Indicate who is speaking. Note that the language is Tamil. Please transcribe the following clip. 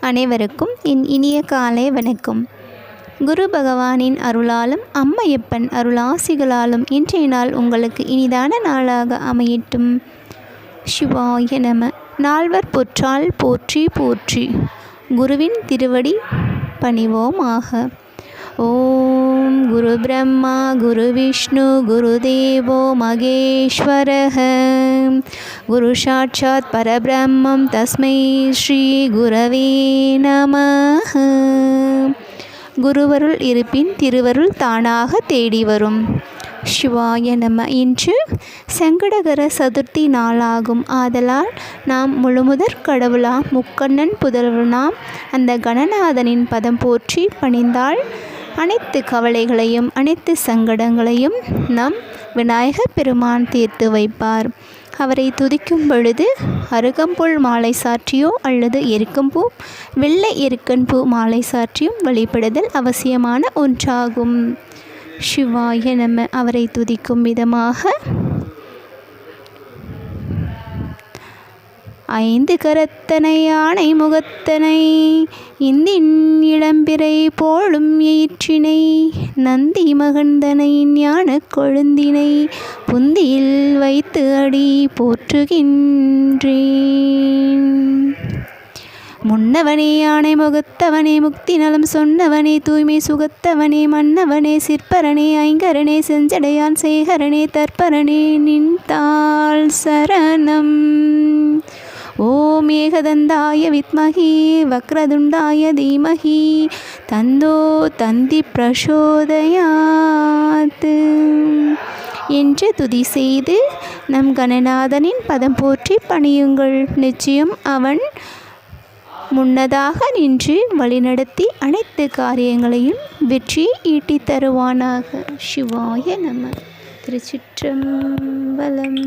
Speaker 1: அனைவருக்கும் என் இனிய காலை வணக்கம். குரு பகவானின் அருளாலும் அம்மையப்பன் அருளாசிகளாலும் இன்றைய நாள் உங்களுக்கு இனிதான நாளாக அமையட்டும். சிவாய நம. நால்வர் பொற்றால் போற்றி போற்றி. குருவின் திருவடி பணிவோமாக. ஓம் குரு பிரம்மா குரு விஷ்ணு குரு தேவோ மகேஸ்வரஹ குரு சாட்சாத் பரபிரம்மம் தஸ்மை ஸ்ரீ குரவே நமஹ. குருவருள் இருப்பின் திருவருள் தானாக தேடி வரும். சிவாய நம. இன்று சங்கடகர சதுர்த்தி நாளாகும். ஆதலால் நாம் முழுமுதற் கடவுளாம் முக்கண்ணன் புதல்வனாம் அந்த கணநாதனின் பதம் போற்றி பணிந்தால் அனைத்து கவலைகளையும் அனைத்து சங்கடங்களையும் நம் விநாயகப் பெருமான் தீர்த்து வைப்பார். அவரை துதிக்கும் பொழுது அருகம்புல் மாலை சாற்றியோ அல்லது எருக்கம்பூ வெள்ளை எருக்கன்பூ மாலை சாற்றியும் வழிபடுதல் அவசியமான ஒன்றாகும். சிவாய நம. அவரை துதிக்கும் விதமாக ஐந்து கரத்தனை யானை முகத்தனை இந்தின் இளம்பிறை போலும் எயிற்றினை நந்தி மகந்தனை ஞான கொழுந்தினை புந்தியில் வைத்து அடி போற்றுகின்றேன். முன்னவனே யானை முகத்தவனே முக்தி நலம் சொன்னவனே தூய்மை சுகத்தவனே மன்னவனே சிற்பரனே ஐங்கரனே செஞ்சடையான் சேகரனே தற்பரனே நின்றாள் சரணம். ஓம் ஏகதந்தாய வித்மஹி வக்ரதுண்டாய தீமஹி தந்தோ தந்தி பிரசோதயாத் என்று துதி செய்து நம் கணநாதனின் பதம் போற்றி பணியுங்கள். நிச்சயம் அவன் முன்னதாக நின்று வழிநடத்தி அனைத்து காரியங்களையும் வெற்றி ஈட்டி தருவானாக. சிவாய நம. திருச்சிற்றம்பலம்.